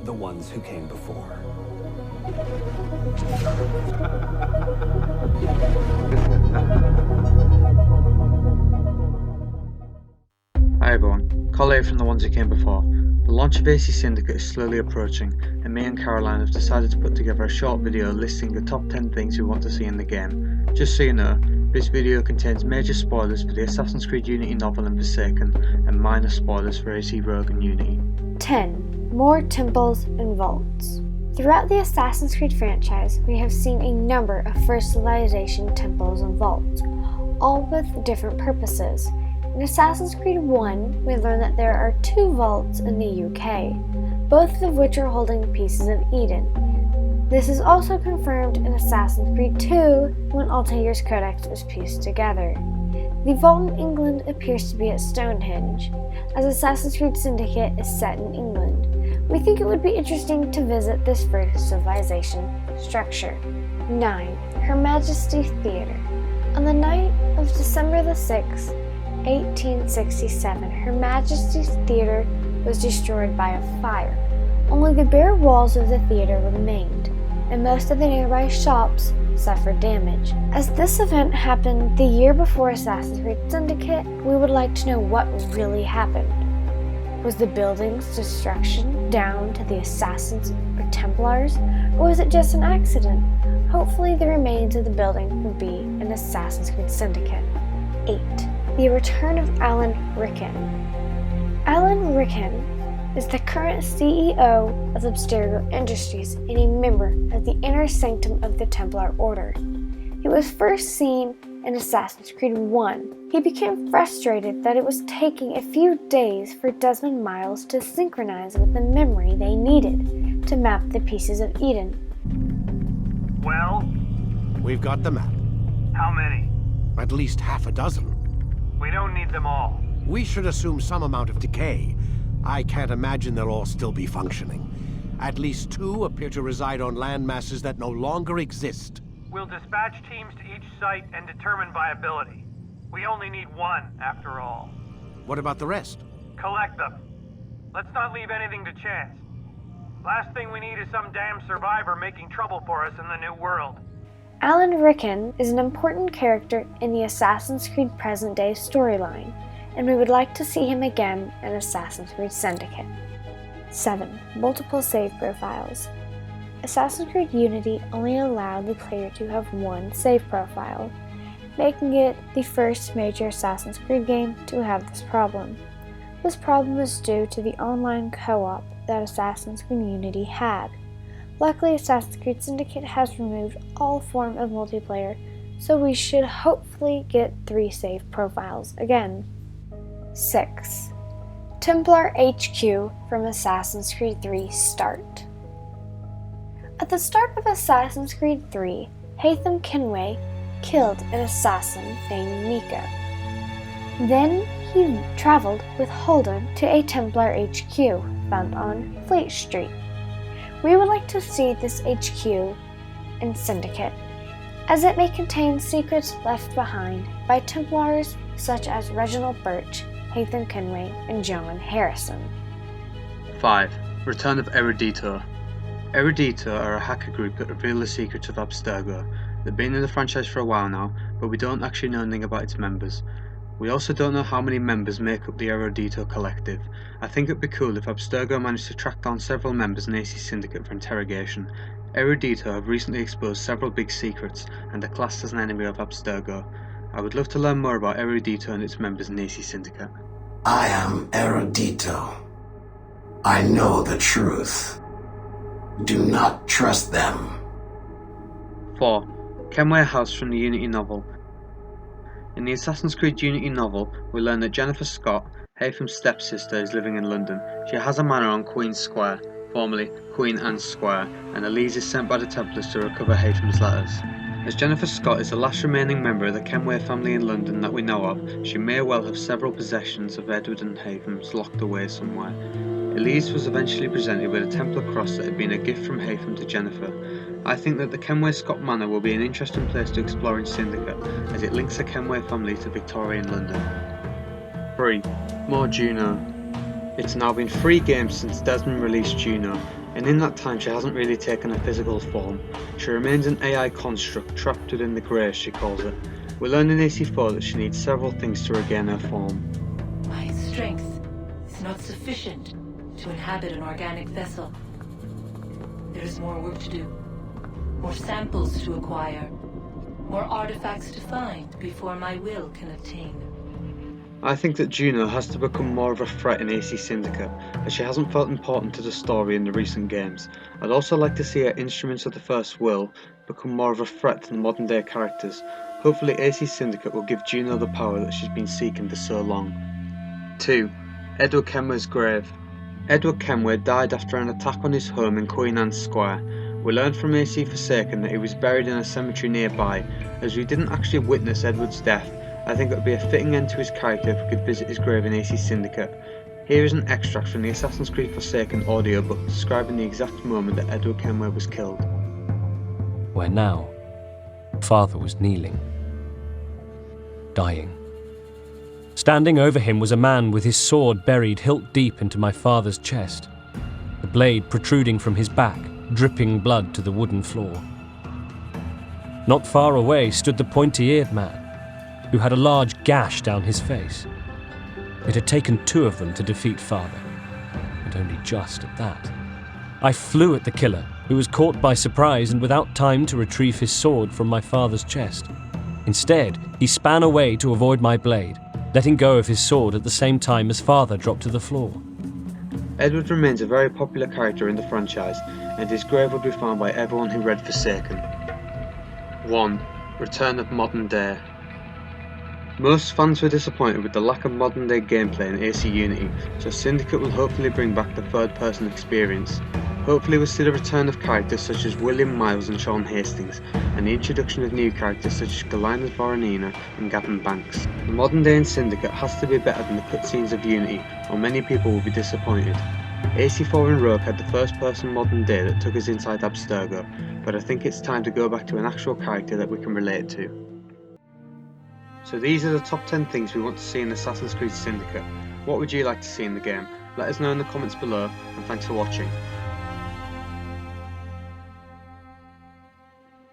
the ones who came before. Hi everyone, Collier from the ones who came before. The launch of AC Syndicate is slowly approaching, and me and Caroline have decided to put together a short video listing the top 10 things we want to see in the game. Just so you know, this video contains major spoilers for the Assassin's Creed Unity novel and Forsaken, and minor spoilers for AC Rogue and Unity. 10. More temples and vaults. Throughout the Assassin's Creed franchise, we have seen a number of First Civilization temples and vaults, all with different purposes. In Assassin's Creed 1, we learn that there are 2 vaults in the UK, both of which are holding pieces of Eden. This is also confirmed in Assassin's Creed 2 when Altair's Codex is pieced together. The vault in England appears to be at Stonehenge, as Assassin's Creed Syndicate is set in England. We think it would be interesting to visit this First Civilization structure. 9. Her Majesty Theatre. On the night of December the 6th, 1867, Her Majesty's Theatre was destroyed by a fire. Only the bare walls of the theatre remained, and most of the nearby shops suffered damage. As this event happened the year before Assassin's Creed Syndicate, we would like to know what really happened. Was the building's destruction down to the Assassins or Templars, or was it just an accident? Hopefully the remains of the building will be in Assassin's Creed Syndicate. 8. The return of Alan Rikkin. Alan Rikkin is the current CEO of Abstergo Industries and a member of the Inner Sanctum of the Templar Order. He was first seen in Assassin's Creed 1. He became frustrated that it was taking a few days for Desmond Miles to synchronize with the memory they needed to map the pieces of Eden. Well? We've got the map. How many? At least half a dozen. We don't need them all. We should assume some amount of decay. I can't imagine they'll all still be functioning. At least 2 appear to reside on land masses that no longer exist. We'll dispatch teams to each site and determine viability. We only need 1, after all. What about the rest? Collect them. Let's not leave anything to chance. Last thing we need is some damn survivor making trouble for us in the new world. Alan Rikkin is an important character in the Assassin's Creed present-day storyline, and we would like to see him again in Assassin's Creed Syndicate. 7. Multiple save profiles. Assassin's Creed Unity only allowed the player to have 1 save profile, making it the first major Assassin's Creed game to have this problem. This problem is due to the online co-op that Assassin's Creed Unity had. Luckily, Assassin's Creed Syndicate has removed all form of multiplayer, so we should hopefully get 3 save profiles again. 6. Templar HQ from Assassin's Creed 3 Start. At the start of Assassin's Creed 3, Haytham Kenway killed an assassin named Miko. Then he traveled with Holden to a Templar HQ found on Fleet Street. We would like to see this HQ in Syndicate, as it may contain secrets left behind by Templars such as Reginald Birch, Haytham Kenway, and John Harrison. 5. Return of Erudito. Erudito are a hacker group that reveal the secrets of Abstergo. They've been in the franchise for a while now, but we don't actually know anything about its members. We also don't know how many members make up the Erudito collective. I think it'd be cool if Abstergo managed to track down several members in AC Syndicate for interrogation. Erudito have recently exposed several big secrets and are classed as an enemy of Abstergo. I would love to learn more about Erudito and its members in AC Syndicate. I am Erudito. I know the truth. Do not trust them. 4. Kenway House from the Unity novel. In the Assassin's Creed Unity novel, we learn that Jennifer Scott, Haytham's stepsister, is living in London. She has a manor on Queen's Square, formerly Queen Anne's Square, and Elise is sent by the Templars to recover Haytham's letters. As Jennifer Scott is the last remaining member of the Kenway family in London that we know of, she may well have several possessions of Edward and Haytham's locked away somewhere. Elise was eventually presented with a Templar cross that had been a gift from Haytham to Jennifer. I think that the Kenway Scott Manor will be an interesting place to explore in Syndicate, as it links the Kenway family to Victorian London. 3. More Juno. It's now been 3 games since Desmond released Juno, and in that time she hasn't really taken a physical form. She remains an AI construct trapped within the grey, as she calls it. We learn in AC4 that she needs several things to regain her form. My strength is not sufficient to inhabit an organic vessel. There is more work to do, more samples to acquire, more artifacts to find before my will can attain. I think that Juno has to become more of a threat in AC Syndicate, as she hasn't felt important to the story in the recent games. I'd also like to see her Instruments of the First Will become more of a threat to the modern day characters. Hopefully AC Syndicate will give Juno the power that she's been seeking for so long. 2. Edward Kenway's grave. Edward Kenway died after an attack on his home in Queen Anne's Square. We learned from AC Forsaken that he was buried in a cemetery nearby. As we didn't actually witness Edward's death, I think it would be a fitting end to his character if we could visit his grave in AC Syndicate. Here is an extract from the Assassin's Creed Forsaken audiobook describing the exact moment that Edward Kenway was killed. Where now, Father was kneeling, dying. Standing over him was a man with his sword buried hilt deep into my father's chest, the blade protruding from his back, dripping blood to the wooden floor. Not far away stood the pointy-eared man, who had a large gash down his face. It had taken 2 of them to defeat Father, and only just at that. I flew at the killer, who was caught by surprise and without time to retrieve his sword from my father's chest. Instead, he span away to avoid my blade, letting go of his sword at the same time as Father dropped to the floor. Edward remains a very popular character in the franchise, and his grave would be found by everyone who read Forsaken. 1. Return of Modern Day. Most fans were disappointed with the lack of modern day gameplay in AC Unity, so Syndicate will hopefully bring back the third person experience. Hopefully we'll see the return of characters such as William Miles and Sean Hastings, and the introduction of new characters such as Galina Voronina and Gavin Banks. The modern day in Syndicate has to be better than the cutscenes of Unity, or many people will be disappointed. AC4 and Rogue had the first person modern day that took us inside Abstergo, but I think it's time to go back to an actual character that we can relate to. So these are the top 10 things we want to see in Assassin's Creed Syndicate. What would you like to see in the game? Let us know in the comments below, and thanks for watching.